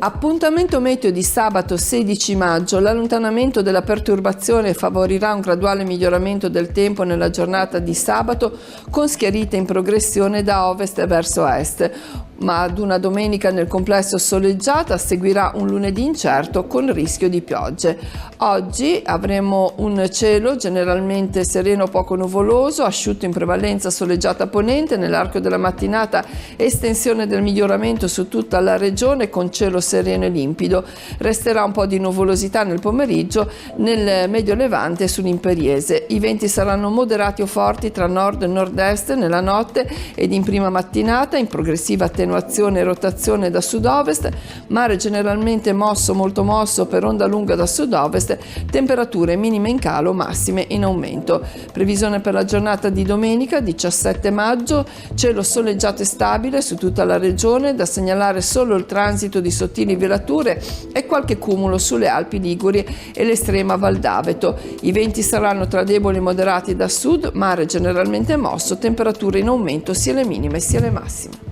Appuntamento meteo di sabato 16 maggio. L'allontanamento della perturbazione favorirà un graduale miglioramento del tempo nella giornata di sabato, con schiarite in progressione da ovest verso est, ma ad una domenica nel complesso soleggiata seguirà un lunedì incerto con rischio di piogge. Oggi avremo un cielo generalmente sereno, poco nuvoloso, asciutto in prevalenza, soleggiata a ponente. Nell'arco della mattinata estensione del miglioramento su tutta la regione con cielo sereno e limpido. Resterà un po' di nuvolosità nel pomeriggio nel medio levante e sull'imperiese. I venti saranno moderati o forti tra nord e nord-est nella notte ed in prima mattinata, in progressiva attenuazione e rotazione da sud-ovest, mare generalmente mosso, molto mosso per onda lunga da sud-ovest, temperature minime in calo, massime in aumento. Previsione per la giornata di domenica 17 maggio, cielo soleggiato e stabile su tutta la regione, da segnalare solo il transito di sottili velature e qualche cumulo sulle Alpi Liguri e l'estrema Val d'Aveto. I venti saranno tra deboli e moderati da sud, mare generalmente mosso, temperature in aumento sia le minime sia le massime.